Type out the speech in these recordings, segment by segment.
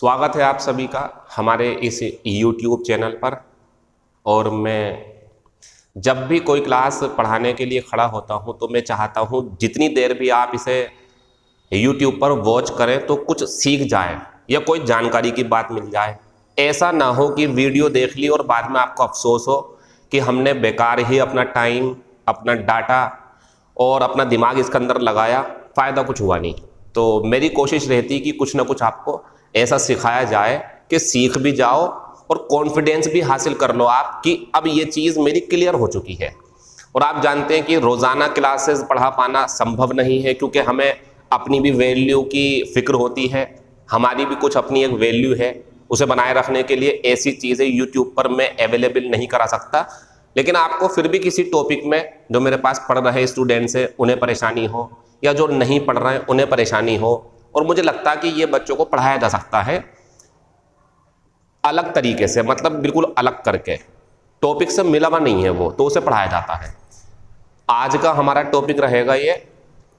स्वागत है आप सभी का हमारे इस YouTube चैनल पर। और मैं जब भी कोई क्लास पढ़ाने के लिए खड़ा होता हूं तो मैं चाहता हूं जितनी देर भी आप इसे YouTube पर वॉच करें तो कुछ सीख जाए या कोई जानकारी की बात मिल जाए। ऐसा ना हो कि वीडियो देख ली और बाद में आपको अफसोस हो कि हमने बेकार ही अपना टाइम, अपना डाटा और अपना दिमाग इसके अंदर लगाया, फ़ायदा कुछ हुआ नहीं। तो मेरी कोशिश रहती कि कुछ ना कुछ आपको ऐसा सिखाया जाए कि सीख भी जाओ और कॉन्फिडेंस भी हासिल कर लो आप कि अब ये चीज़ मेरी क्लियर हो चुकी है। और आप जानते हैं कि रोज़ाना क्लासेस पढ़ा पाना संभव नहीं है, क्योंकि हमें अपनी भी वैल्यू की फ़िक्र होती है, हमारी भी कुछ अपनी एक वैल्यू है, उसे बनाए रखने के लिए ऐसी चीज़ें यूट्यूब पर मैं अवेलेबल नहीं करा सकता। लेकिन आपको फिर भी किसी टॉपिक में जो मेरे पास पढ़ रहे स्टूडेंट्स हैं उन्हें परेशानी हो या जो नहीं पढ़ रहे हैं उन्हें परेशानी हो, और मुझे लगता है कि ये बच्चों को पढ़ाया जा सकता है अलग तरीके से, मतलब बिल्कुल अलग करके, टॉपिक से मिला हुआ नहीं है वो, तो उसे पढ़ाया जाता है। आज का हमारा टॉपिक रहेगा ये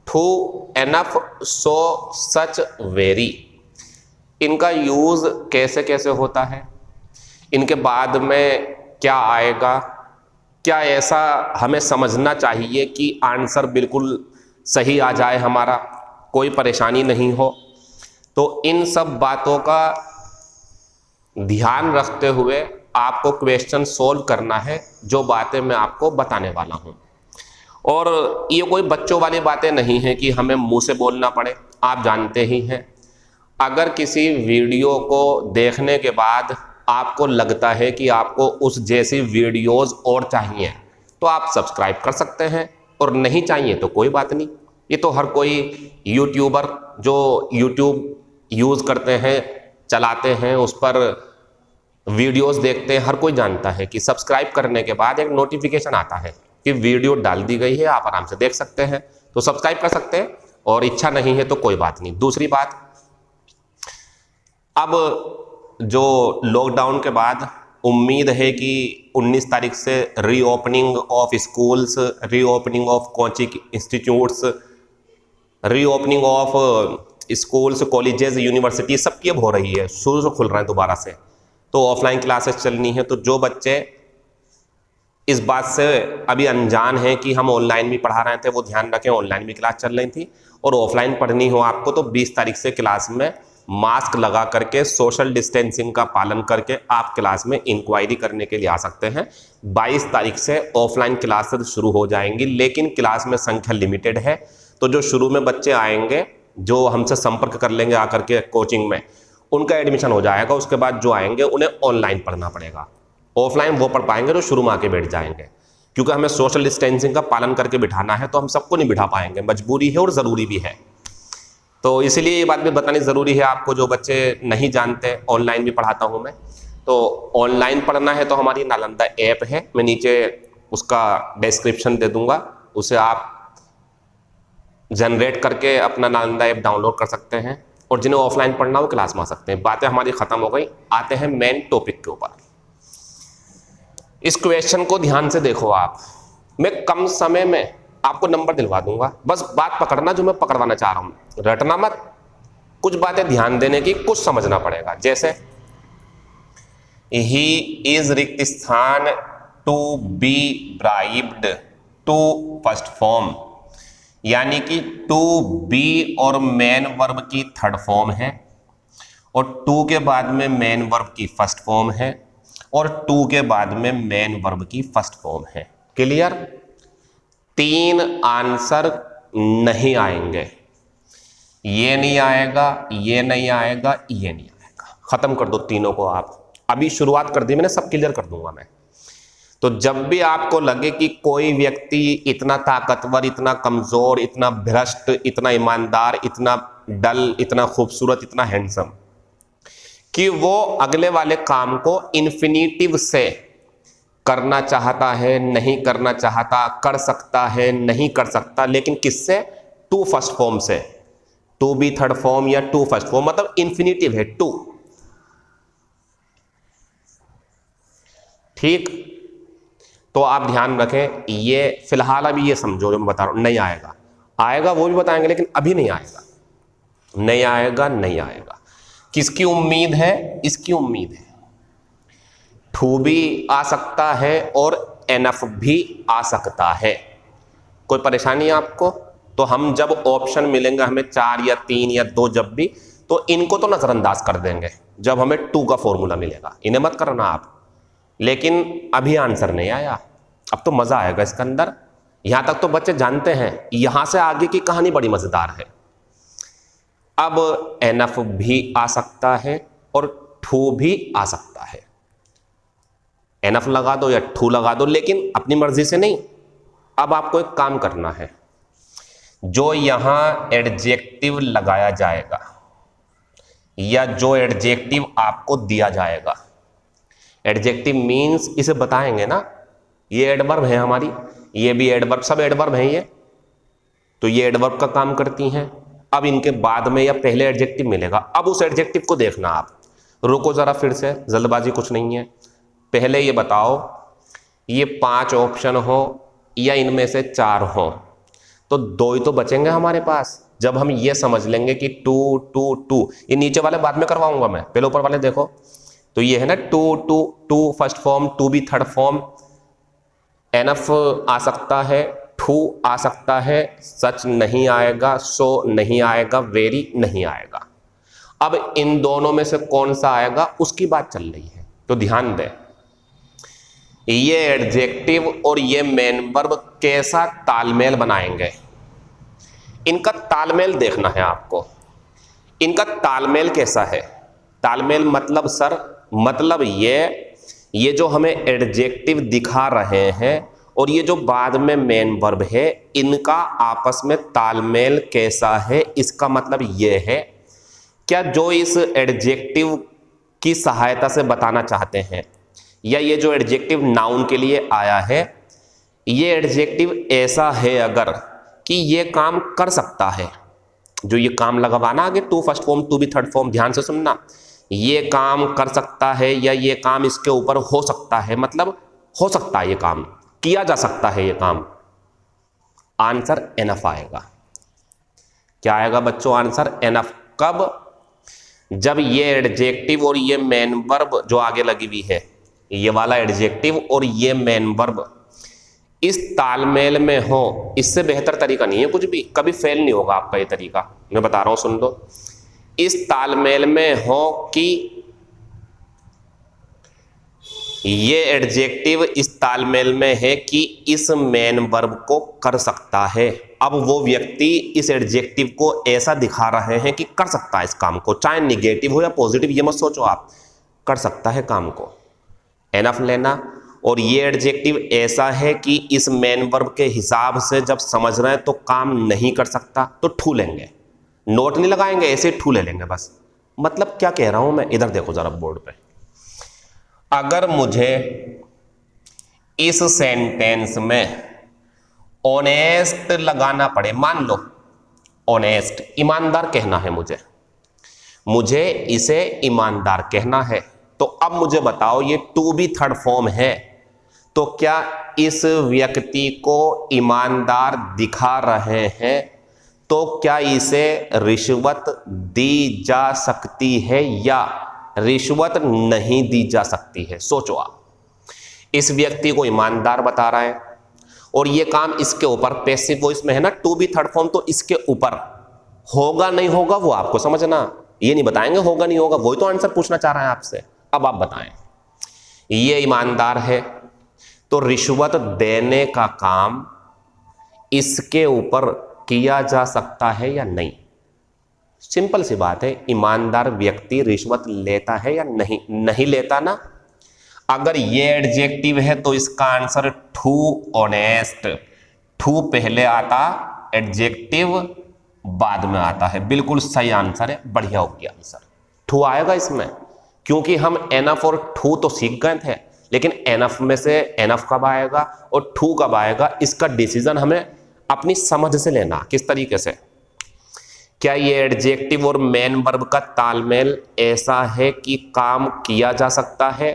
too enough so such very. इनका यूज़ कैसे कैसे होता है, इनके बाद में क्या आएगा, क्या ऐसा हमें समझना चाहिए कि आंसर बिल्कुल सही आ जाए, हमारा कोई परेशानी नहीं हो। तो इन सब बातों का ध्यान रखते हुए आपको क्वेश्चन सोल्व करना है, जो बातें मैं आपको बताने वाला हूं। और ये कोई बच्चों वाली बातें नहीं है कि हमें मुंह से बोलना पड़े। आप जानते ही हैं, अगर किसी वीडियो को देखने के बाद आपको लगता है कि आपको उस जैसी वीडियोस और चाहिए तो आप सब्सक्राइब कर सकते हैं, और नहीं चाहिए तो कोई बात नहीं। ये तो हर कोई यूट्यूबर जो यूट्यूब यूज़ करते हैं, चलाते हैं, उस पर वीडियोस देखते हैं, हर कोई जानता है कि सब्सक्राइब करने के बाद एक नोटिफिकेशन आता है कि वीडियो डाल दी गई है, आप आराम से देख सकते हैं। तो सब्सक्राइब कर सकते हैं, और इच्छा नहीं है तो कोई बात नहीं। दूसरी बात, अब जो लॉकडाउन के बाद उम्मीद है कि 19 तारीख से reopening of schools, reopening of coaching institutes, reopening of schools, colleges, university सबकी अब हो रही है, शुरू से खुल रहे हैं दोबारा से। तो ऑफलाइन क्लासेस चलनी है। तो जो बच्चे इस बात से अभी अनजान हैं कि हम ऑनलाइन भी पढ़ा रहे थे, वो ध्यान रखें, ऑनलाइन भी क्लास चल रही थी। और ऑफलाइन पढ़नी हो आपको तो 20 तारीख से क्लास में मास्क लगा करके, सोशल डिस्टेंसिंग का पालन करके आप क्लास में इंक्वायरी करने के लिए आ सकते हैं। 22 तारीख से ऑफलाइन क्लासेस शुरू हो जाएंगी, लेकिन क्लास में संख्या लिमिटेड है। तो जो शुरू में बच्चे आएंगे, जो हमसे संपर्क कर लेंगे आकर के कोचिंग में, उनका एडमिशन हो जाएगा। उसके बाद जो आएंगे उन्हें ऑनलाइन पढ़ना पड़ेगा। ऑफलाइन वो पढ़ पाएंगे जो शुरू में आके बैठ जाएंगे, क्योंकि हमें सोशल डिस्टेंसिंग का पालन करके बिठाना है। तो हम सबको नहीं बिठा पाएंगे, मजबूरी है और ज़रूरी भी है। तो इसलिए ये बात भी बतानी ज़रूरी है आपको, जो बच्चे नहीं जानते। ऑनलाइन भी पढ़ाता हूँ मैं। तो ऑनलाइन पढ़ना है तो हमारी नालंदा ऐप है, मैं नीचे उसका डिस्क्रिप्शन दे दूंगा, उसे आप जनरेट करके अपना नालंदा ऐप डाउनलोड कर सकते हैं। और जिन्हें ऑफलाइन पढ़ना हो क्लास में आ सकते हैं। बातें हमारी ख़त्म हो गई, आते हैं मेन टॉपिक के ऊपर। इस क्वेश्चन को ध्यान से देखो आप, मैं कम समय में आपको नंबर दिलवा दूंगा, बस बात पकड़ना जो मैं पकड़वाना चाह रहा हूं, रटना मत। कुछ बातें ध्यान देने की, कुछ समझना पड़ेगा। जैसे ही इज रिक्त स्थान to be bribed to first form, यानी कि टू बी और मेन वर्ब की थर्ड फॉर्म है, और टू के बाद में मेन वर्ब की फर्स्ट फॉर्म है, और टू के बाद में मेन वर्ब की फर्स्ट फॉर्म है। क्लियर? 3 आंसर नहीं आएंगे। ये नहीं आएगा, ये नहीं आएगा, ये नहीं आएगा। खत्म कर दो तीनों को आप। अभी शुरुआत कर दी मैंने, सब क्लियर कर दूंगा मैं। तो जब भी आपको लगे कि कोई व्यक्ति इतना ताकतवर, इतना कमजोर, इतना भ्रष्ट, इतना ईमानदार, इतना डल, इतना खूबसूरत, इतना हैंडसम, कि वो अगले वाले काम को इन्फिनिटिव से करना चाहता है, नहीं करना चाहता, कर सकता है, नहीं कर सकता, लेकिन किससे? टू फर्स्ट फॉर्म से। टू बी थर्ड फॉर्म या टू फर्स्ट फॉर्म, मतलब इन्फिनिटिव है टू। ठीक? तो आप ध्यान रखें, ये फिलहाल अभी ये समझो जो मैं बता रहा हूं, नहीं आएगा। आएगा वो भी बताएंगे, लेकिन अभी नहीं आएगा, नहीं आएगा, नहीं आएगा। किसकी उम्मीद है? इसकी उम्मीद है। टू भी आ सकता है और एनफ भी आ सकता है। कोई परेशानी है आपको? तो हम जब ऑप्शन मिलेंगे हमें 4 या 3 या 2 जब भी, तो इनको तो नजरअंदाज कर देंगे जब हमें 2 का फॉर्मूला मिलेगा, इन्हें मत करना आप। लेकिन अभी आंसर नहीं आया, अब तो मजा आएगा इसके अंदर। यहां तक तो बच्चे जानते हैं, यहां से आगे की कहानी बड़ी मजेदार है। अब एनफ भी आ सकता है और टू भी आ सकता है। एनफ लगा दो या टू लगा दो, लेकिन अपनी मर्जी से नहीं। अब आपको एक काम करना है, जो यहां एडजेक्टिव लगाया जाएगा या जो एडजेक्टिव आपको दिया जाएगा, एडजेक्टिव मीन्स इसे बताएंगे ना, ये एडवर्ब है हमारी, ये भी एडवर्ब, सब एडवर्ब हैं ये, तो ये एडवर्ब का काम करती हैं। अब इनके बाद में या पहले एडजेक्टिव मिलेगा, अब उस एडजेक्टिव को देखना आप। रुको जरा, फिर से, जल्दबाजी कुछ नहीं है। पहले ये बताओ, ये 5 ऑप्शन हो या इनमें से 4 हो, तो 2 ही तो बचेंगे हमारे पास। जब हम ये समझ लेंगे कि 2 2 2, ये नीचे वाले बाद में करवाऊंगा मैं, पहले ऊपर वाले देखो। तो ये है ना 2 2 2 फर्स्ट फॉर्म, 2 भी थर्ड फॉर्म, एनफ आ सकता है, टू आ सकता है, सच नहीं आएगा, सो नहीं आएगा, वेरी नहीं आएगा। अब इन दोनों में से कौन सा आएगा उसकी बात चल रही है, तो ध्यान दें। ये एडजेक्टिव और ये मेन वर्ब कैसा तालमेल बनाएंगे, इनका तालमेल देखना है आपको। इनका तालमेल कैसा है? तालमेल मतलब सर, मतलब ये जो हमें एडजेक्टिव दिखा रहे हैं और ये जो बाद में मेन वर्ब है, इनका आपस में तालमेल कैसा है, इसका मतलब ये है, क्या जो इस एडजेक्टिव की सहायता से बताना चाहते हैं, या ये जो एडजेक्टिव नाउन के लिए आया है, ये एडजेक्टिव ऐसा है अगर कि ये काम कर सकता है, जो ये काम लगवाना आगे 2 फर्स्ट फॉर्म 2 भी थर्ड फॉर्म, ध्यान से सुनना, ये काम कर सकता है या ये काम इसके ऊपर हो सकता है, मतलब हो सकता है ये काम किया जा सकता है, ये काम, आंसर एनफ आएगा। क्या आएगा बच्चों? Answer enough. कब? जब ये एडजेक्टिव और ये मेन वर्ब जो आगे लगी हुई है, ये वाला एडजेक्टिव और ये मेन वर्ब इस तालमेल में हो। इससे बेहतर तरीका नहीं है कुछ भी, कभी फेल नहीं होगा आपका ये तरीका, मैं बता रहा हूं, सुन लो। इस तालमेल में हो कि ये एडजेक्टिव इस तालमेल में है कि इस मेन वर्ब को कर सकता है। अब वो व्यक्ति इस एडजेक्टिव को ऐसा दिखा रहे हैं कि कर सकता है इस काम को, चाहे निगेटिव हो या पॉजिटिव, ये मत सोचो आप, कर सकता है काम को, एनफ लेना। और ये एडजेक्टिव ऐसा है कि इस मेन वर्ब के हिसाब से जब समझ रहे हैं तो काम नहीं कर सकता, तो ठू लेंगे, नोट नहीं लगाएंगे, ऐसे ठू ले लेंगे बस। मतलब क्या कह रहा हूं मैं, इधर देखो जरा बोर्ड पे। अगर मुझे इस सेंटेंस में ऑनेस्ट लगाना पड़े, मान लो ऑनेस्ट, ईमानदार कहना है मुझे इसे ईमानदार कहना है, तो अब मुझे बताओ ये टू भी थर्ड फॉर्म है, तो क्या इस व्यक्ति को ईमानदार दिखा रहे हैं, तो क्या इसे रिश्वत दी जा सकती है या रिश्वत नहीं दी जा सकती है? सोचो आप, इस व्यक्ति को ईमानदार बता रहा है और ये काम इसके ऊपर, पैसिव वॉइस में है ना, टू बी थर्ड फॉर्म, तो इसके ऊपर होगा नहीं होगा वो आपको समझना, ये नहीं बताएंगे होगा नहीं होगा, वही तो आंसर पूछना चाह रहा है आपसे। अब आप बताएं, ये ईमानदार है तो रिश्वत देने का काम इसके ऊपर किया जा सकता है या नहीं? सिंपल सी बात है, ईमानदार व्यक्ति रिश्वत लेता है या नहीं? नहीं लेता ना। अगर ये एडजेक्टिव है तो इसका आंसर टू ऑनेस्ट, टू पहले आता, एडजेक्टिव बाद में आता है, बिल्कुल सही आंसर है, बढ़िया हो गया आंसर, टू आएगा इसमें, क्योंकि हम एनफ और टू तो सीख गए थे, लेकिन एनफ में से एनफ कब आएगा और टू कब आएगा, इसका डिसीजन हमें अपनी समझ से लेना। किस तरीके से? क्या ये एडजेक्टिव और मेन वर्ब का तालमेल ऐसा है कि काम किया जा सकता है,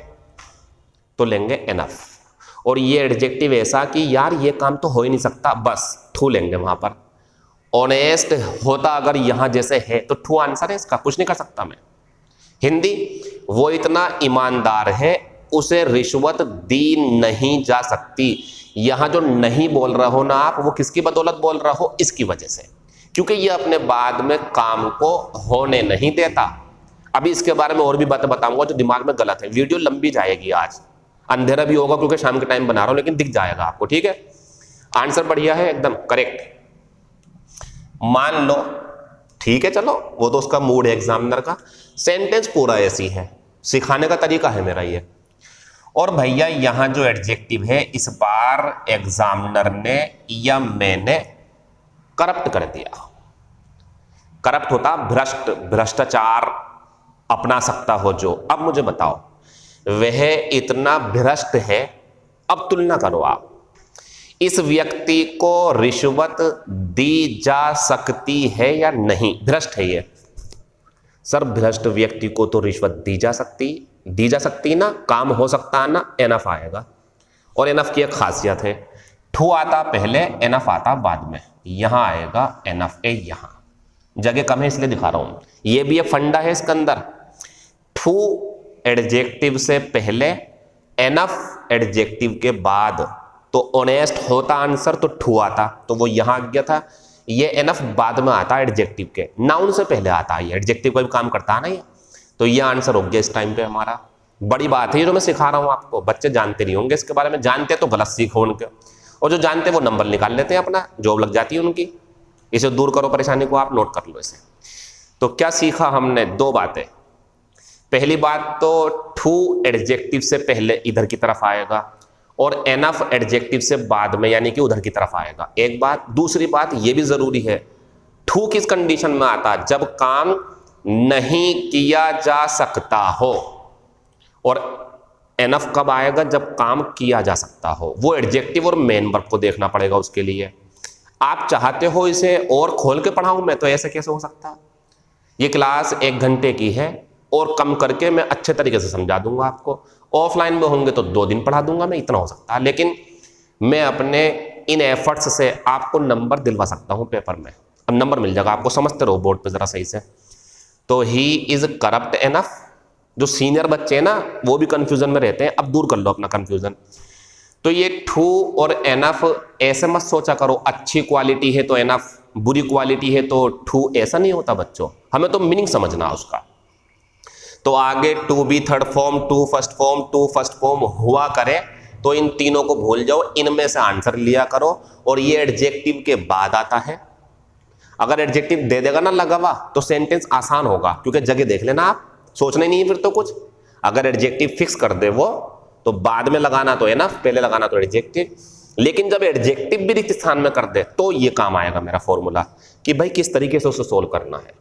तो लेंगे एनफ। और ये एडजेक्टिव ऐसा कि यार ये काम तो हो ही नहीं सकता, बस टू लेंगे वहां पर। ऑनेस्ट होता अगर यहां जैसे है तो टू आंसर है इसका, कुछ नहीं कर सकता मैं। हिंदी, वो इतना ईमानदार है उसे रिश्वत दी नहीं जा सकती। यहां जो नहीं बोल रहे हो ना आप, वो किसकी बदौलत बोल रहे हो? इसकी वजह से, क्योंकि ये अपने बाद में काम को होने नहीं देता। अभी इसके बारे में और भी बातें बताऊंगा जो दिमाग में गलत है। वीडियो लंबी जाएगी, आज अंधेरा भी होगा क्योंकि शाम के टाइम बना रहा हूं, लेकिन दिख जाएगा आपको, ठीक है। आंसर बढ़िया है, एकदम करेक्ट। मान लो, ठीक है, चलो वो तो उसका मूड है एग्जामिनर का। सेंटेंस पूरा ऐसी है, सिखाने का तरीका है मेरा ये। और भैया यहां जो एडजेक्टिव है, इस बार एग्जामिनर ने या मैंने करप्ट कर दिया। करप्ट होता भ्रष्ट, भ्रष्टाचार अपना सकता हो जो। अब मुझे बताओ, वह इतना भ्रष्ट है, अब तुलना करो आप, इस व्यक्ति को रिश्वत दी जा सकती है या नहीं? भ्रष्ट है ये सर, भ्रष्ट व्यक्ति को तो रिश्वत दी जा सकती ना, काम हो सकता है ना, एनफ आएगा। और एनफ की एक खासियत है, ठू आता पहले, एनफ आता बाद में। यहां आएगा एनफ ए, यहां जगह कम है इसलिए दिखा रहा हूं। ये भी एक फंडा है इसके अंदर, ठू एडजेक्टिव से पहले, एनफ एडजेक्टिव के बाद। तो ऑनेस्ट होता आंसर तो ठू आता, तो वो यहां आ गया था। ये एनफ बाद में आता एडजेक्टिव के, नाउन से पहले आता है। एडजेक्टिव का भी काम करता है ना ये, तो ये आंसर हो गया इस टाइम पे हमारा। बड़ी बात है ये जो मैं सिखा रहा हूं आपको, बच्चे जानते नहीं होंगे इसके बारे में, जानते तो गलत सीखो उनके, और जो जानते वो नंबर निकाल लेते हैं, अपना जॉब लग जाती है उनकी। इसे दूर करो परेशानी को, आप नोट कर लो इसे। तो क्या सीखा हमने? दो बातें। पहली बात तो ठू एडजेक्टिव से पहले इधर की तरफ आएगा और एनफ एडजेक्टिव से बाद में, यानी कि उधर की तरफ आएगा, एक बात। दूसरी बात ये भी जरूरी है, ठू किस कंडीशन में आता? जब काम नहीं किया जा सकता हो। और एनफ कब आएगा? जब काम किया जा सकता हो। वो एडजेक्टिव और मेन वर्ब को देखना पड़ेगा उसके लिए। आप चाहते हो इसे और खोल के पढ़ाऊं मैं, तो ऐसे कैसे हो सकता? ये क्लास 1 घंटे की है और कम करके मैं अच्छे तरीके से समझा दूंगा आपको। ऑफलाइन में होंगे तो 2 दिन पढ़ा दूंगा मैं, इतना हो सकता है। लेकिन मैं अपने इन एफर्ट्स से आपको नंबर दिलवा सकता हूं पेपर में। अब नंबर मिल जाएगा आपको, समझते रहो बोर्ड पे जरा सही से। तो ही इज करप्ट एनफ। जो सीनियर बच्चे हैं ना, वो भी कंफ्यूजन में रहते हैं, अब दूर कर लो अपना कंफ्यूजन। तो ये ठू और एनफ ऐसे मत सोचा करो, अच्छी क्वालिटी है तो एनफ, बुरी क्वालिटी है तो ठू, ऐसा नहीं होता बच्चों। हमें तो मीनिंग समझना उसका। तो आगे to be third form, to first form, to first form हुआ करे तो इन तीनों को भूल जाओ, इनमें से आंसर लिया करो। और ये एडजेक्टिव के बाद आता है। अगर एडजेक्टिव दे देगा ना लगा हुआ, तो सेंटेंस आसान होगा, क्योंकि जगह देख लेना आप, सोचना ही नहीं है फिर तो कुछ। अगर एडजेक्टिव फिक्स कर दे वो, तो बाद में लगाना तो एनफ, पहले लगाना तो एडजेक्टिव। लेकिन जब एडजेक्टिव भी रिक्त स्थान में कर दे, तो ये काम आएगा मेरा फॉर्मूला कि भाई किस तरीके से उसे सोल्व करना है।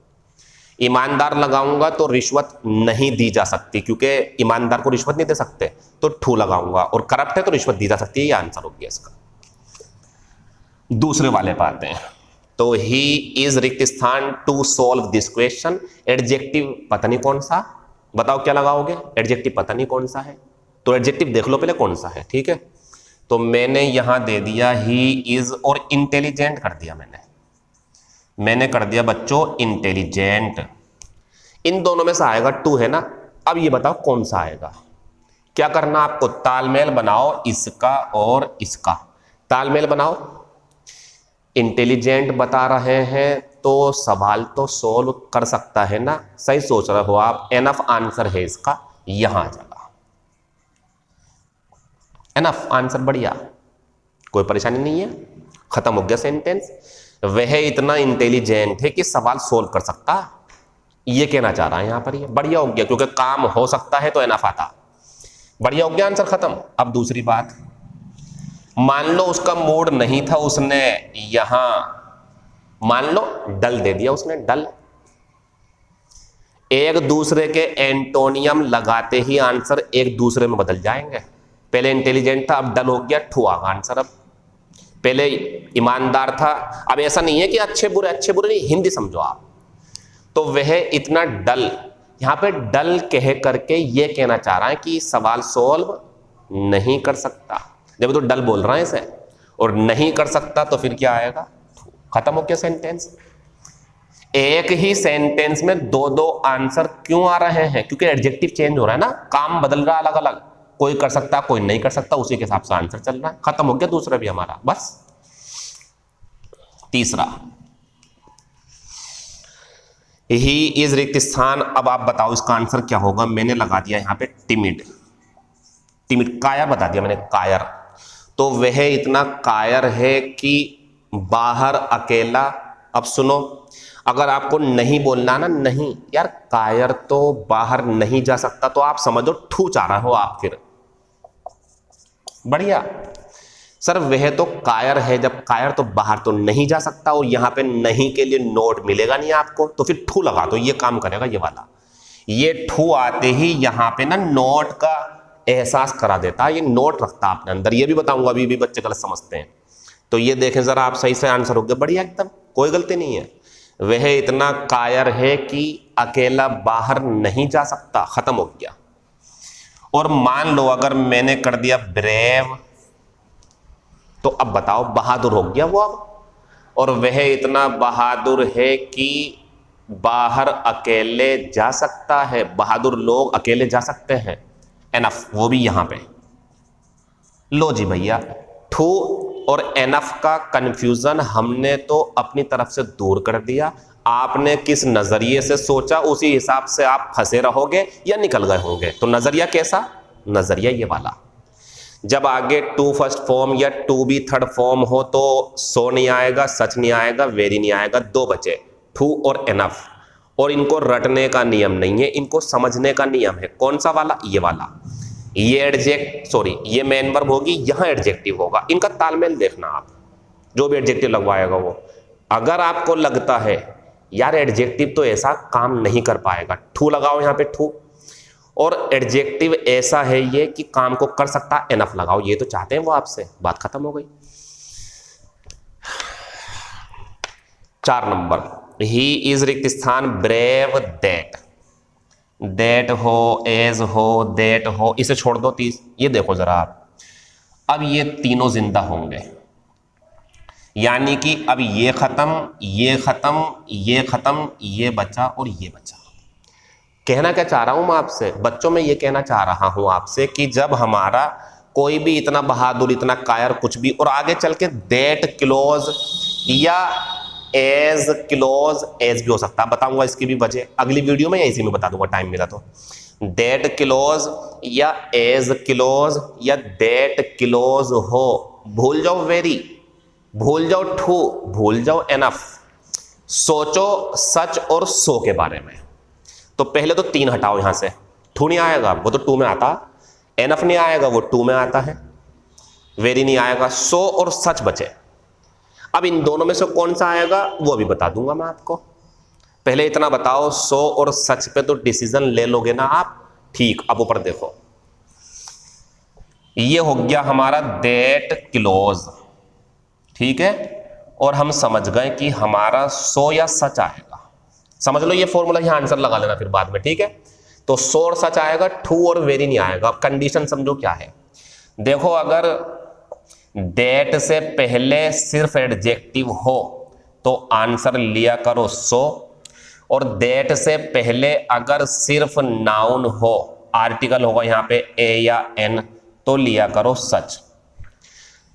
ईमानदार लगाऊंगा तो रिश्वत नहीं दी जा सकती, क्योंकि ईमानदार को रिश्वत नहीं दे सकते, तो ठू लगाऊंगा। और करप्ट है तो रिश्वत दी जा सकती है, ये आंसर हो गया इसका। दूसरे वाले पाते हैं, तो ही इज रिक्त स्थान to solve this question. Adjective पता नहीं कौन सा, बताओ क्या लगाओगे? एडजेक्टिव पता नहीं कौन सा है, तो एडजेक्टिव देख लो पहले कौन सा है, ठीक है। तो मैंने यहां दे दिया ही इज, और इंटेलिजेंट कर दिया मैंने कर दिया बच्चों इंटेलिजेंट। इन दोनों में से आएगा टू, है ना। अब ये बताओ कौन सा आएगा? क्या करना आपको? तालमेल बनाओ इसका और इसका, तालमेल बनाओ। इंटेलिजेंट बता रहे हैं तो सवाल तो सोल्व कर सकता है ना, सही सोच रहे हो आप। एनफ आंसर है इसका, यहां आ जाएगा एनफ आंसर, बढ़िया, कोई परेशानी नहीं है, खत्म हो गया सेंटेंस। वह इतना इंटेलिजेंट है कि सवाल सोल्व कर सकता, ये कहना चाह रहा है यहां पर। ये बढ़िया हो गया, क्योंकि काम हो सकता है तो एनफ आता। बढ़िया हो गया, आंसर खत्म। अब दूसरी बात, मान लो उसका मूड नहीं था, उसने यहां मान लो डल दे दिया उसने, डल। एक दूसरे के एंटोनियम लगाते ही आंसर एक दूसरे में बदल जाएंगे। पहले इंटेलिजेंट था, अब डल हो गया, ठू आगा आंसर। अब पहले ईमानदार था, अब ऐसा नहीं है कि अच्छे बुरे नहीं, हिंदी समझो आप। तो वह इतना डल, यहां पे डल कह करके ये कहना चाह रहा है कि सवाल सोल्व नहीं कर सकता। जब तो डल बोल रहा है इसे, और नहीं कर सकता, तो फिर क्या आएगा? खत्म हो गया सेंटेंस। एक ही सेंटेंस में दो दो आंसर क्यों आ रहे हैं? क्योंकि एडजेक्टिव चेंज हो रहा है ना, काम बदल रहा है अलग अलग, कोई कर सकता कोई नहीं कर सकता, उसी के हिसाब से आंसर चल रहा है। खत्म हो गया दूसरा भी हमारा। बस तीसरा, ही इज रिक्त स्थान। अब आप बताओ इसका आंसर क्या होगा? मैंने लगा दिया यहां पे टिमिड। टिमिड कायर बता दिया मैंने, कायर। तो वह इतना कायर है कि बाहर अकेला। अब सुनो, अगर आपको नहीं बोलना ना, नहीं यार कायर तो बाहर नहीं जा सकता, तो आप समझो ठू चाह रहे हो आप फिर। बढ़िया सर, वह तो कायर है, जब कायर तो बाहर तो नहीं जा सकता, और यहां पे नहीं के लिए नोट मिलेगा नहीं आपको, तो फिर ठू लगा दो, ये काम करेगा ये वाला। ये ठू आते ही यहां पे ना नोट का एहसास करा देता है, ये नोट रखता अपने अंदर। ये भी बताऊंगा, अभी भी बच्चे गलत समझते हैं। तो ये देखें जरा, आप सही से आंसर हो गया, बढ़िया एकदम, कोई गलती नहीं है। वह इतना कायर है कि अकेला बाहर नहीं जा सकता, खत्म हो गया। और मान लो अगर मैंने कर दिया ब्रेव, तो अब बताओ बहादुर हो गया वो अब। और वह इतना बहादुर है कि बाहर अकेले जा सकता है, बहादुर लोग अकेले जा सकते हैं। एनफ, वो भी यहां पे। लो जी भैया, ठू और एनफ का कंफ्यूजन हमने तो अपनी तरफ से दूर कर दिया। आपने किस नजरिए से सोचा, उसी हिसाब से आप फंसे रहोगे या निकल गए होंगे। तो नजरिया कैसा? नजरिया ये वाला। जब आगे टू फर्स्ट फॉर्म या टू बी थर्ड फॉर्म हो तो सो नहीं आएगा, सच नहीं आएगा, वेरी नहीं आएगा, दो बचे, ठू और एनफ। और इनको रटने का नियम नहीं है, इनको समझने का नियम है। कौन सा वाला? ये वाला। ये मेन वर्ब होगी, यहां एडजेक्टिव होगा। इनका तालमेल देखना आप, जो भी एडजेक्टिव लगवाएगा वो। अगर आपको लगता है यार एडजेक्टिव तो ऐसा काम नहीं कर पाएगा, ठू लगाओ यहां पे ठू। और एडजेक्टिव ऐसा है ये कि काम को कर सकता, एनफ लगाओ। ये तो चाहते हैं वो आपसे, बात खत्म हो गई। 4 नंबर, ही इज रिक्त स्थान ब्रेव दैट। दैट हो, एज हो, दैट हो, इसे छोड़ दो 30। ये देखो जरा आप, अब ये तीनों जिंदा होंगे, यानी कि अब ये खत्म, ये खत्म, ये खत्म, ये बचा और ये बचा। कहना क्या चाह रहा हूं मैं आपसे बच्चों, में ये कहना चाह रहा हूं आपसे कि जब हमारा कोई भी इतना बहादुर, इतना कायर कुछ भी, और आगे चल के दैट क्लोज या एज क्लोज, एज भी हो सकता है, बताऊंगा इसकी भी वजह अगली वीडियो में या इसी में बता दूंगा टाइम मिला तो। दैट क्लोज या एज क्लोज या दैट क्लोज हो, भूल जाओ वेरी, भूल जाओ ठू, भूल जाओ एनफ, सोचो सच और सो के बारे में। तो पहले तो 3 हटाओ यहां से, ठू नहीं आएगा, वो तो 2 में आता, एनफ नहीं आएगा, वो 2 में आता है, वेरी नहीं आएगा, सो और सच बचे। अब इन दोनों में से कौन सा आएगा वो भी बता दूंगा मैं आपको। पहले इतना बताओ, सो और सच पे तो डिसीजन ले लोगे ना आप? ठीक, अब ऊपर देखो, ये हो गया हमारा दैट क्लोज, ठीक है। और हम समझ गए कि हमारा सो या सच आएगा, समझ लो ये फॉर्मूला, यहां आंसर लगा लेना फिर बाद में, ठीक है। तो सो और सच आएगा, ठू और वेरी नहीं आएगा। अब कंडीशन समझो क्या है, देखो अगर दैट से पहले सिर्फ एडजेक्टिव हो तो आंसर लिया करो सो, और दैट से पहले अगर सिर्फ नाउन हो, आर्टिकल होगा यहां पे ए या एन, तो लिया करो सच।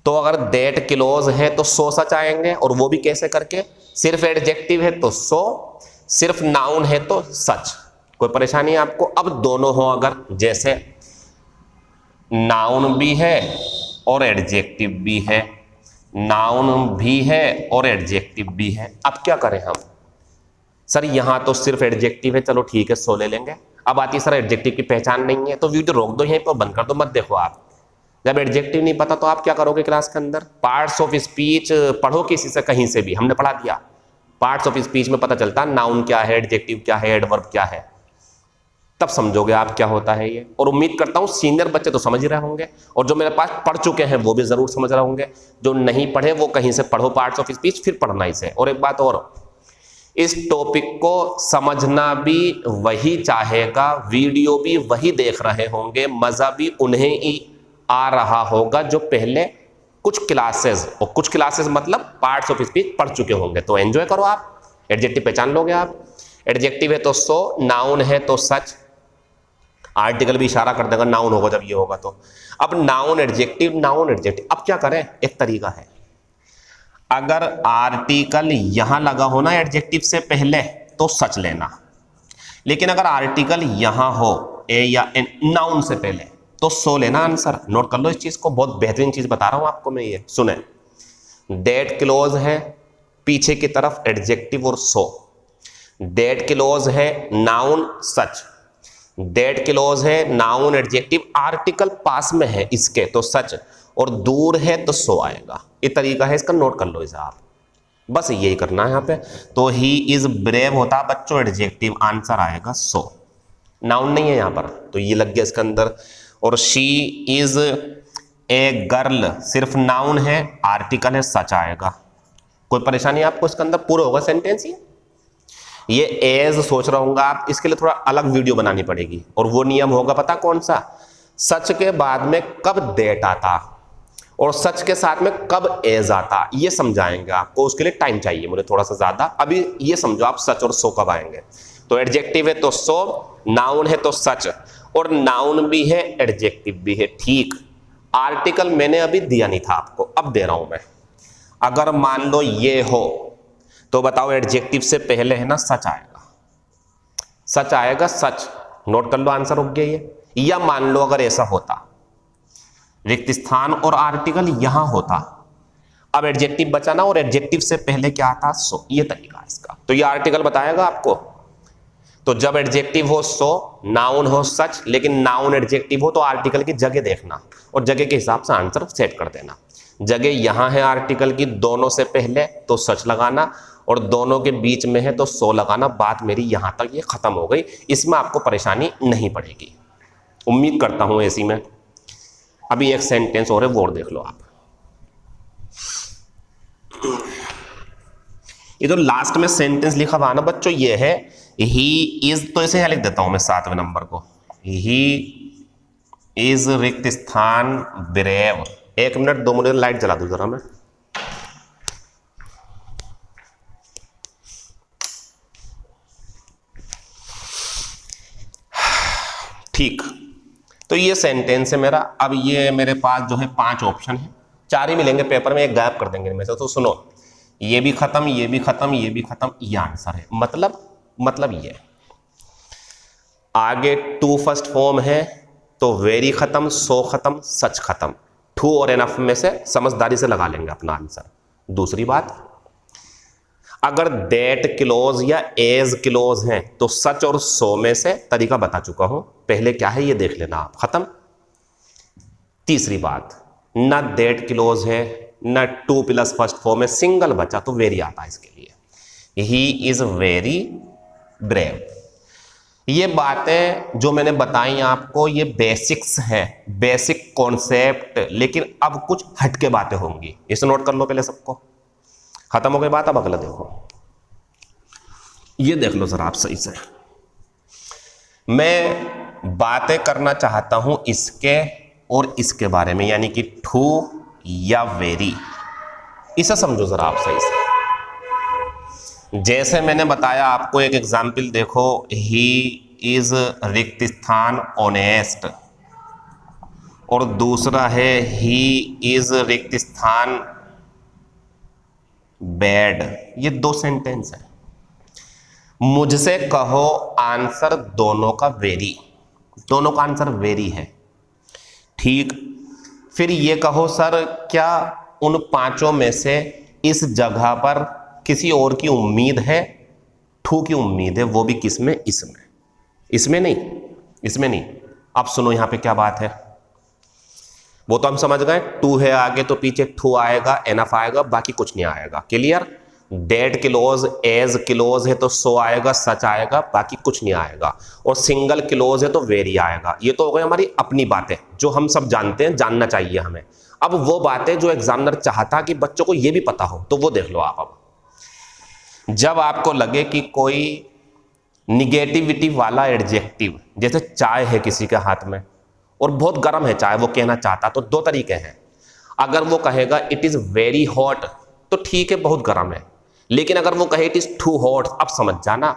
तो अगर दैट क्लोज है तो सो सच आएंगे, और वो भी कैसे करके, सिर्फ एडजेक्टिव है तो सो, सिर्फ नाउन है तो सच। कोई परेशानी है आपको? अब दोनों हो, अगर जैसे नाउन भी है और एडजेक्टिव भी है, नाउन भी है और एडजेक्टिव भी है, अब क्या करें हम? सर यहां तो सिर्फ एडजेक्टिव है, चलो ठीक है सो ले लेंगे। अब आती सर एडजेक्टिव की पहचान नहीं है, तो वीडियो रोक दो यहीं पर, बंद कर दो, मत देखो आप। जब एडजेक्टिव नहीं पता तो आप क्या करोगे क्लास के अंदर? पार्ट्स ऑफ स्पीच पढ़ो किसी से, कहीं से भी, हमने पढ़ा दिया। पार्ट्स ऑफ स्पीच में पता चलता नाउन क्या है, एडजेक्टिव क्या है, एडवर्ब क्या है, तब समझोगे आप क्या होता है ये। और उम्मीद करता हूं सीनियर बच्चे तो समझ ही रहे होंगे, और जो मेरे पास पढ़ चुके हैं वो भी जरूर समझ रहे होंगे। जो नहीं पढ़े वो कहीं से पढ़ो पार्ट्स ऑफ स्पीच, फिर पढ़ना इसे। और एक बात और, इस टॉपिक को समझना भी वही चाहेगा, वीडियो भी वही देख रहे होंगे, मजा भी उन्हें ही आ रहा होगा जो पहले कुछ क्लासेस, और कुछ क्लासेस मतलब पार्ट्स ऑफ स्पीच पढ़ चुके होंगे। तो एंजॉय करो आप, एडजेक्टिव पहचान लोगे आप। एडजेक्टिव है तो सो, नाउन है तो सच, आर्टिकल भी इशारा कर देगा नाउन होगा जब ये होगा तो। अब नाउन एडजेक्टिव, नाउन एडजेक्टिव, अब क्या करें, एक तरीका है, अगर आर्टिकल यहां लगा हो ना एडजेक्टिव से पहले तो सच लेना, लेकिन अगर आर्टिकल यहां हो ए या एन नाउन से पहले तो सो लेना आंसर। नोट कर लो इस चीज को, बहुत बेहतरीन चीज बता रहा हूं आपको मैं, ये सुने। डेट क्लोज है पीछे की तरफ एडजेक्टिव और सो, डेट क्लोज है नाउन सच, डेट क्लोज है नाउन एडजेक्टिव, आर्टिकल पास में है इसके तो सच, और दूर है तो सो आएगा। ये तरीका है इसका, नोट कर लो इसे आप, बस यही करना है यहाँ पे। तो ही इज ब्रेव होता बच्चों एडजेक्टिव, आंसर आएगा सो, नाउन नहीं है यहाँ पर तो ये लग गया इसके अंदर। और शी इज ए गर्ल सिर्फ नाउन है, आर्टिकल है सच आएगा। कोई परेशानी आपको इसके अंदर, पूरा होगा सेंटेंस ये एज सोच रहा हूँ आप, इसके लिए थोड़ा अलग वीडियो बनानी पड़ेगी, और वो नियम होगा पता कौन सा, सच के बाद में कब डेट आता और सच के साथ में कब एज आता, ये समझाएंगे आपको, उसके लिए टाइम चाहिए मुझे थोड़ा सा ज्यादा। अभी ये समझो आप सच और सो कब आएंगे। तो एडजेक्टिव है तो सो, नाउन है तो सच, और नाउन भी है एडजेक्टिव भी है, ठीक। आर्टिकल मैंने अभी दिया नहीं था आपको, अब दे रहा हूं मैं। अगर मान लो ये हो तो बताओ एडजेक्टिव से पहले है ना सच आएगा, सच आएगा सच, नोट कर लो आंसर हो गया ये। या मान लो अगर ऐसा होता, रिक्त स्थान और आर्टिकल यहां होता, अब एडजेक्टिव बचा ना, और एडजेक्टिव से पहले क्या आता सो, ये तरीका है इसका। तो ये आर्टिकल बताएगा आपको, तो जब एडजेक्टिव हो सो, नाउन हो सच, लेकिन नाउन एडजेक्टिव हो तो आर्टिकल की जगह देखना और जगह के हिसाब से आंसर सेट कर देना। जगह यहां है आर्टिकल की, दोनों से पहले तो सच लगाना, और दोनों के बीच में है तो सो लगाना। बात मेरी यहां तक ये खत्म हो गई, इसमें आपको परेशानी नहीं पड़ेगी, उम्मीद करता हूं ऐसी में। अभी एक सेंटेंस और है वो देख लो आप, ये जो लास्ट में सेंटेंस लिखा हुआ ना बच्चों, ये है ही इज, तो इसे यहां लिख देता हूं मैं 7वें नंबर को, ही इज रिक्त स्थान ब्रेव। 1 मिनट 2 मिनट लाइट जला दूं जरा मैं। ठीक, तो ये सेंटेंस है मेरा। अब ये मेरे पास जो है 5 ऑप्शन है, 4 ही मिलेंगे पेपर में, एक गायब कर देंगे इनमें से। तो सुनो, ये भी खत्म, ये भी खत्म, ये भी खत्म, ये आंसर है। मतलब ये आगे टू फर्स्ट फॉर्म है तो वेरी खत्म, सो खत्म, सच खत्म, टू और एनफ में से समझदारी से लगा लेंगे अपना आंसर। दूसरी बात, अगर डेट क्लोज या एज क्लोज है तो सच और सो में से तरीका बता चुका हूं, पहले क्या है ये देख लेना आप, खत्म। तीसरी बात, ना डेट क्लोज है ना 2 प्लस फर्स्ट फॉर्म में, सिंगल बचा तो वेरी आता है इसके लिए। He is very brave. ये बातें जो मैंने बताई आपको ये बेसिक्स हैं, बेसिक कॉन्सेप्ट, लेकिन अब कुछ हटके बातें होंगी, इसे नोट कर लो पहले सबको। खत्म हो गई बात, अब अगला देखो, ये देख लो जरा आप सही से। मैं बातें करना चाहता हूं इसके और इसके बारे में, यानी कि टू या वेरी, इसे समझो जरा आप सही से। जैसे मैंने बताया आपको, एक एग्जाम्पल देखो, ही इज रिक्त स्थान ऑनेस्ट, और दूसरा है ही इज रिक्त स्थान बैड। ये 2 सेंटेंस है। मुझसे कहो आंसर दोनों का वेरी, दोनों का आंसर वेरी है, ठीक। फिर ये कहो सर क्या उन 5 में से इस जगह पर किसी और की उम्मीद है, टू की उम्मीद है, वो भी किस में, इसमें, इसमें नहीं, इसमें नहीं। अब सुनो यहां पे क्या बात है, वो तो हम समझ गए, टू है आगे तो पीछे टू आएगा, एनफ आएगा, बाकी कुछ नहीं आएगा, clear. That close, as close है तो सो आएगा, सच आएगा, बाकी कुछ नहीं आएगा, और सिंगल क्लोज है तो वेरी आएगा। ये तो हो गई हमारी अपनी बातें जो हम सब जानते हैं, जानना चाहिए हमें। अब वो बातें जो एग्जामिनर चाहता कि बच्चों को ये भी पता हो, तो वो देख लो आप। अब जब आपको लगे कि कोई निगेटिविटी वाला एडजेक्टिव, जैसे चाय है किसी के हाथ में और बहुत गर्म है चाय, वो कहना चाहता, तो 2 तरीके हैं। अगर वो कहेगा इट इज वेरी हॉट तो ठीक है, बहुत गर्म है, लेकिन अगर वो कहे इट इज टू हॉट, अब समझ जाना,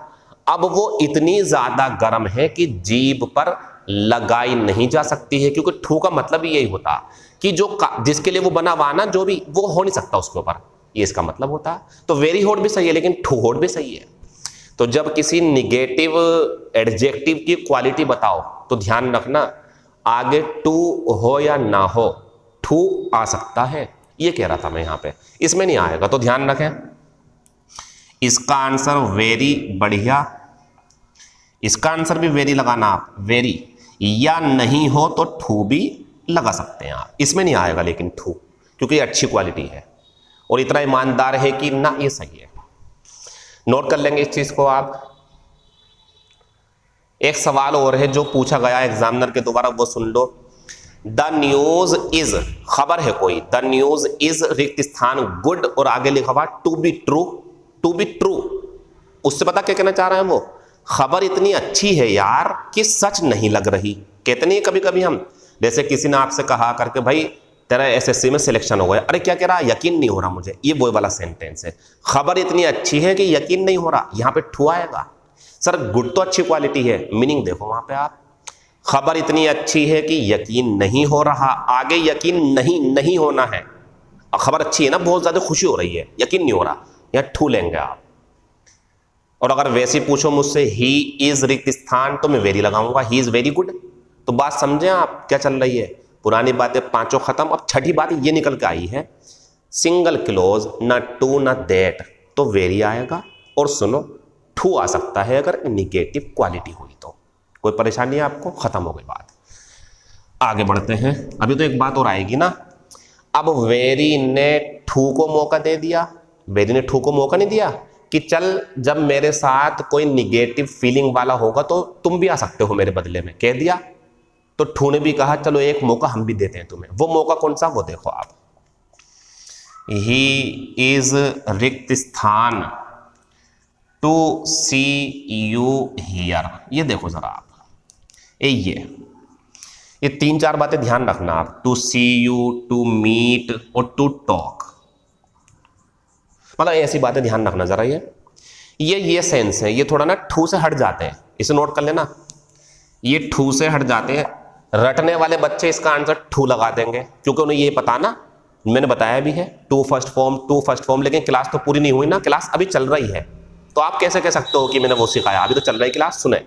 अब वो इतनी ज्यादा गर्म है कि जीभ पर लगाई नहीं जा सकती है, क्योंकि ठू का मतलब ही यही होता कि जो जिसके लिए वो बना हुआ ना, जो भी, वो हो नहीं सकता उसके ऊपर, ये इसका मतलब होता। तो वेरी हॉट भी सही है, लेकिन टू हॉट भी सही है। तो जब किसी निगेटिव एडजेक्टिव की क्वालिटी बताओ तो ध्यान रखना, आगे टू हो या ना हो, टू आ सकता है, ये कह रहा था मैं यहां पे, इसमें नहीं आएगा, तो ध्यान रखें। इसका आंसर वेरी बढ़िया, इसका आंसर भी वेरी लगाना आप, वेरी, या नहीं हो तो ठू भी लगा सकते हैं आप, इसमें नहीं आएगा लेकिन ठू, क्योंकि अच्छी क्वालिटी है और इतना ईमानदार है कि ना, ये सही है। नोट कर लेंगे इस चीज को आप। एक सवाल और है जो पूछा गया एग्जामिनर के द्वारा, वो सुन लो। द न्यूज इज, खबर है कोई, द न्यूज इज रिक्त स्थान गुड, और आगे लिखा हुआ to be true, to be true, उससे पता क्या कहना चाह रहे हैं वो, खबर इतनी अच्छी है यार कि सच नहीं लग रही। कहते नहीं कभी कभी हम, जैसे किसी ने आपसे कहा करके भाई तेरा एसएससी में सिलेक्शन हो गया, अरे क्या कह रहा, यकीन नहीं हो रहा मुझे, ये वो वाला सेंटेंस है। खबर इतनी अच्छी है कि यकीन नहीं हो रहा, यहां पे ठू आएगा। सर गुड तो अच्छी क्वालिटी है, मीनिंग देखो वहां पे आप, खबर इतनी अच्छी है कि यकीन नहीं हो रहा, आगे यकीन नहीं होना है, खबर अच्छी है ना, बहुत ज्यादा खुशी हो रही है, यकीन नहीं हो रहा, यहां ठू लेंगे आप। और अगर वैसे पूछो मुझसे ही इज रिक्त स्थान, तो मैं वेरी लगाऊंगा, ही इज वेरी गुड। तो बात समझे आप क्या चल रही है, पुरानी बातें पांचों खत्म, अब छठी बात ये निकल के आई है, सिंगल क्लोज, न टू न दैट, तो वेरी आएगा। और सुनो, ठू आ सकता है अगर निगेटिव क्वालिटी हुई तो। कोई परेशानी है आपको, खत्म हो गई बात, आगे बढ़ते हैं। अभी तो एक बात और आएगी ना, अब वेरी ने ठू को मौका दे दिया, वेरी ने ठू को मौका नहीं दिया कि चल जब मेरे साथ कोई निगेटिव फीलिंग वाला होगा तो तुम भी आ सकते हो मेरे बदले में, कह दिया। तो ठू ने भी कहा चलो एक मौका हम भी देते हैं तुम्हें, वो मौका कौन सा, वो देखो आप, ही इज रिक्त स्थान टू सी यू हियर, ये देखो जरा आप, ये तीन चार बातें ध्यान रखना आप, to see you, to meet और टू टॉक, मतलब ऐसी बातें ध्यान रखना जरा। ये सेंस है, ये थोड़ा ना ठू से हट जाते हैं, इसे नोट कर लेना, ये ठू से हट जाते हैं। रटने वाले बच्चे इसका आंसर ठू लगा देंगे, क्योंकि उन्हें ये पता ना, मैंने बताया भी है टू फर्स्ट फॉर्म, लेकिन क्लास तो पूरी नहीं हुई ना, क्लास अभी चल रही है, तो आप कैसे कह सकते हो कि मैंने वो सिखाया, अभी तो चल रही क्लास। सुने,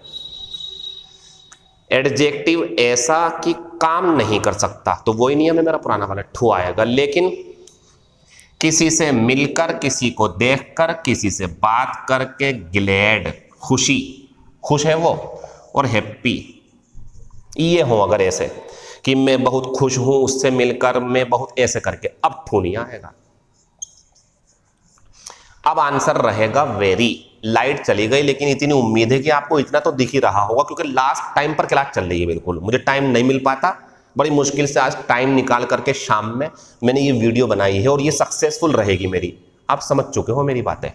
एडजेक्टिव ऐसा कि काम नहीं कर सकता, तो वही नियम है मेरा पुराना वाला, ठू आएगा। लेकिन किसी से मिलकर, किसी को देखकर, किसी से बात करके, ग्लैड खुशी, खुश है वो, और हैप्पी, ये हो अगर ऐसे कि मैं बहुत खुश हूं उससे मिलकर, मैं बहुत ऐसे करके, अब ठू नहीं आएगा। अब आंसर रहेगा वेरी। लाइट चली गई, लेकिन इतनी उम्मीद है कि आपको इतना तो दिख ही रहा होगा, क्योंकि लास्ट टाइम पर क्लास चल रही है, बिल्कुल मुझे टाइम नहीं मिल पाता, बड़ी मुश्किल से आज टाइम निकाल करके शाम में मैंने ये वीडियो बनाई है, और ये सक्सेसफुल रहेगी मेरी, आप समझ चुके हो मेरी बातें।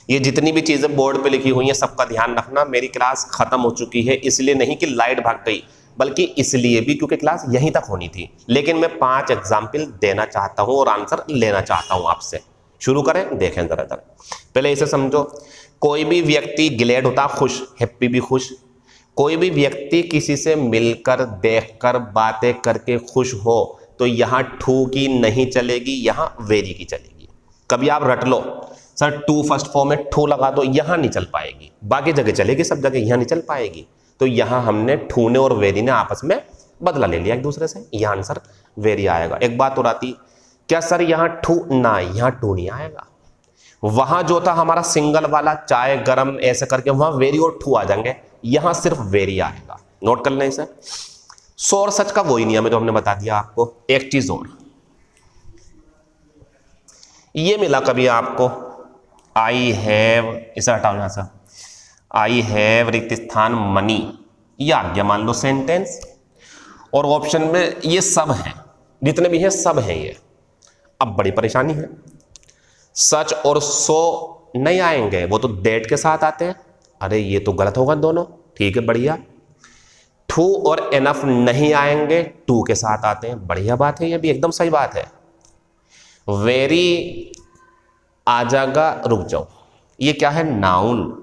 ये जितनी भी चीजें बोर्ड पे लिखी हुई हैं सबका ध्यान रखना, मेरी क्लास खत्म हो चुकी है, इसलिए नहीं कि लाइट भाग गई, बल्कि इसलिए भी क्योंकि क्लास यहीं तक होनी थी, लेकिन मैं 5 एग्जाम्पल देना चाहता हूं और आंसर लेना चाहता हूं आपसे। शुरू करें, देखें जरा जरा, पहले इसे समझो। कोई भी व्यक्ति ग्लैड होता, खुश, हैप्पी भी खुश। कोई भी व्यक्ति किसी से मिलकर, देखकर, बातें करके खुश हो, तो यहां ठू की नहीं चलेगी, यहां वेरी की चलेगी। कभी आप रट लो, सर टू फर्स्ट फॉर्म में ठू लगा दो, यहां नहीं चल पाएगी, बाकी जगह चलेगी, सब जगह यहां नहीं चल पाएगी। तो यहां हमने ठू ने और वेरी ने आपस में बदला ले लिया एक दूसरे से, यह आंसर वेरी आएगा। एक बात और आती, क्या सर यहां ठू ना, यहां टू नहीं आएगा, वहां जो था हमारा सिंगल वाला चाय गरम ऐसे करके, वहां वेरी और ठू आ जाएंगे, यहां सिर्फ वेरी आएगा। नोट कर लें इसे। सो और सच का वही नियम है जो हमने बता दिया आपको। एक चीज और, ये मिला कभी आपको, आई हैव, इसे हटाओ यहां से, आई हैव रिक्त स्थान मनी, ये आ गया मान लो सेंटेंस, और ऑप्शन में ये सब है, जितने भी हैं सब हैं ये। अब बड़ी परेशानी है, सच और सो नहीं आएंगे, वो तो दैट के साथ आते हैं। अरे ये तो गलत होगा दोनों, ठीक है बढ़िया। टू और एनफ नहीं आएंगे, टू के साथ आते हैं, बढ़िया बात है, ये भी एकदम सही बात है। वेरी आ जाएगा, रुक जाओ, ये क्या है, नाउन।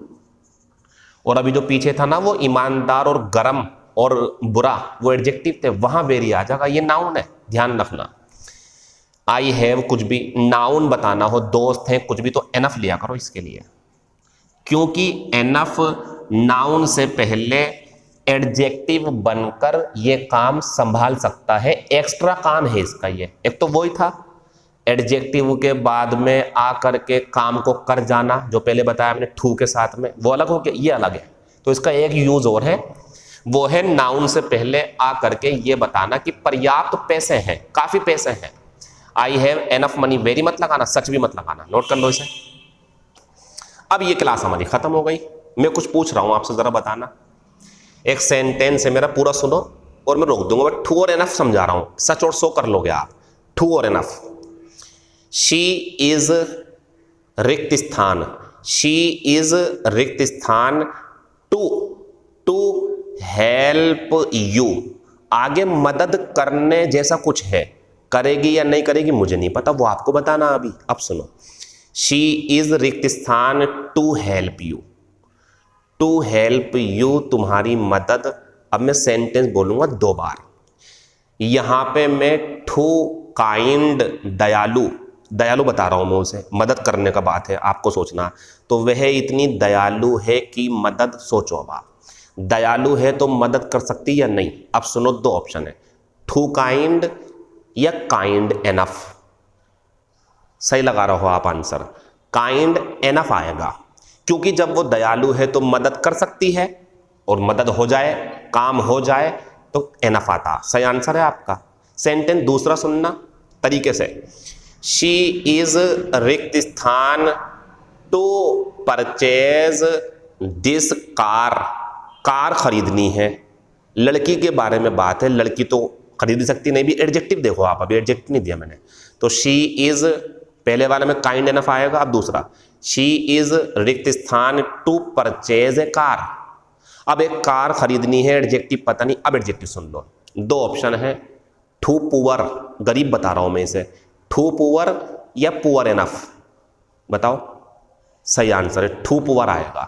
और अभी जो पीछे था ना वो ईमानदार और गरम और बुरा, वो एडजेक्टिव थे, वहां वेरी आ जाएगा, ये नाउन है, ध्यान रखना। आई हैव कुछ भी नाउन बताना हो, दोस्त हैं कुछ भी, तो एनफ लिया करो इसके लिए, क्योंकि एनफ नाउन से पहले एडजेक्टिव बनकर ये काम संभाल सकता है, एक्स्ट्रा काम है इसका। ये एक तो वही था एडजेक्टिव के बाद में आकर के काम को कर जाना, जो पहले बताया मैंने ठू के साथ में, वो अलग हो गया, ये अलग है। तो इसका एक यूज और है, वो है नाउन से पहले आकर के ये बताना कि पर्याप्त पैसे हैं, काफी पैसे हैं। I have enough money, very मत लगाना, सच भी मत लगाना, नोट कर लो इसे। अब ये क्लास हमारी खत्म हो गई। मैं कुछ पूछ रहा हूं आपसे, जरा बताना। एक सेंटेंस है मेरा, पूरा सुनो और मैं रोक दूंगा, बट ट्रू और एनफ समझा रहा हूं, सच और सो कर लोगे आप। ट्रू और एनफ। शी इज रिक्त स्थान, शी इज रिक्त स्थान टू हेल्प यू, आगे मदद करने जैसा कुछ है, करेगी या नहीं करेगी मुझे नहीं पता, वो आपको बताना अभी। अब सुनो, शी इज रिक्त स्थान to help you, to help you तुम्हारी मदद। अब मैं सेंटेंस बोलूंगा 2 बार, यहां पे मैं टू काइंड, दयालु, दयालु बता रहा हूं मैं उसे, मदद करने का बात है, आपको सोचना। तो वह इतनी दयालु है कि मदद, सोचो अब आप, दयालु है तो मदद कर सकती या नहीं। अब सुनो, 2 ऑप्शन है, टू काइंड या काइंड एनफ। सही लगा रहा हो आप आंसर, काइंड एनफ आएगा, क्योंकि जब वो दयालु है तो मदद कर सकती है, और मदद हो जाए, काम हो जाए तो एनफ आता। सही आंसर है आपका। सेंटेंस दूसरा सुनना तरीके से, शी इज रिक्त स्थान to purchase this car, car खरीदनी है, लड़की के बारे में बात है, लड़की तो खरीद सकती नहीं भी, एडजेक्टिव देखो आप, अभी एडजेक्टिव नहीं दिया मैंने। तो शी इज, पहले वाले में काइंड एनफ आएगा। अब दूसरा, शी इज रिक्त स्थान टू परचेज ए कार, अब एक कार खरीदनी है, एडजेक्टिव पता नहीं। अब एडजेक्टिव सुन लो, 2 ऑप्शन है, टू पुअर, गरीब बता रहा हूं मैं इसे, टू पुअर या पुअर एनफ, बताओ। सही आंसर है टू पुअर आएगा।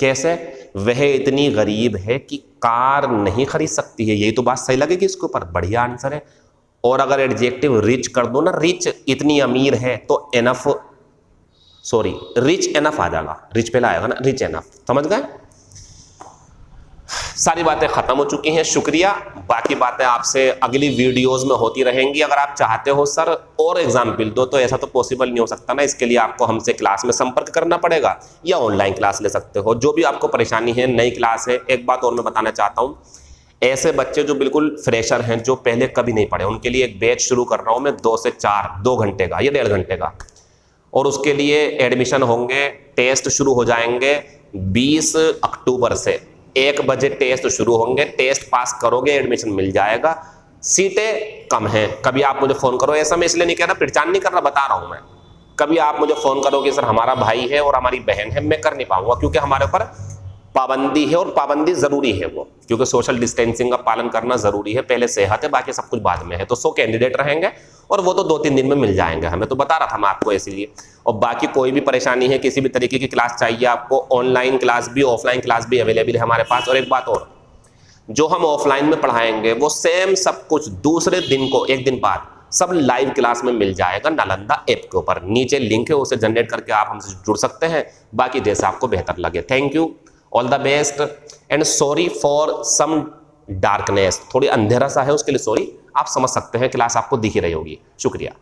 कैसे, वह इतनी गरीब है कि कार नहीं खरीद सकती है, यही तो बात सही लगेगी इसके ऊपर, बढ़िया आंसर है। और अगर एडजेक्टिव रिच कर दो ना, रिच, इतनी अमीर है, तो एनफ, सॉरी रिच एनफ आ जाएगा, रिच पहले आएगा ना, रिच एनफ, समझ गए। सारी बातें खत्म हो चुकी हैं, शुक्रिया। बाकी बातें आपसे अगली वीडियोस में होती रहेंगी। अगर आप चाहते हो सर और एग्जाम्पल दो, तो ऐसा तो पॉसिबल नहीं हो सकता ना, इसके लिए आपको हमसे क्लास में संपर्क करना पड़ेगा, या ऑनलाइन क्लास ले सकते हो, जो भी आपको परेशानी है। नई क्लास है। एक बात और मैं बताना चाहता हूँ, ऐसे बच्चे जो बिल्कुल फ्रेशर हैं, जो पहले कभी नहीं पढ़े, उनके लिए एक बैच शुरू कर रहा हूँ मैं, 2 से 4, 2 घंटे का या 1.5 घंटे का, और उसके लिए एडमिशन होंगे, टेस्ट शुरू हो जाएंगे 20 अक्टूबर से। 1 बजे टेस्ट शुरू होंगे, टेस्ट पास करोगे एडमिशन मिल जाएगा। सीटें कम हैं, कभी आप मुझे फोन करो, ऐसा मैं इसलिए नहीं कह रहा, पहचान नहीं कर रहा, बता रहा हूं मैं। कभी आप मुझे फोन करो कि सर हमारा भाई है और हमारी बहन है, मैं कर नहीं पाऊंगा, क्योंकि हमारे ऊपर पाबंदी है, और पाबंदी जरूरी है वो, क्योंकि सोशल डिस्टेंसिंग का पालन करना जरूरी है। पहले सेहत है, बाकी सब कुछ बाद में है। तो 100 कैंडिडेट रहेंगे और वो तो 2-3 दिन में मिल जाएंगे हमें, तो बता रहा था मैं आपको इसीलिए। और बाकी कोई भी परेशानी है, किसी भी तरीके की क्लास चाहिए आपको, ऑनलाइन क्लास भी ऑफलाइन क्लास भी अवेलेबल है हमारे पास। और एक बात और, जो हम ऑफलाइन में पढ़ाएंगे वो सेम सब कुछ दूसरे दिन को, 1 दिन बाद सब लाइव क्लास में मिल जाएगा नालंदा ऐप के ऊपर। नीचे लिंक है, उसे जनरेट करके आप हमसे जुड़ सकते हैं, बाकी जैसा आपको बेहतर लगे। Thank you, all the best, and sorry for some darkness, थोड़ी अंधेरा सा है उसके लिए सॉरी, आप समझ सकते हैं, क्लास आपको दिख ही रही होगी। शुक्रिया।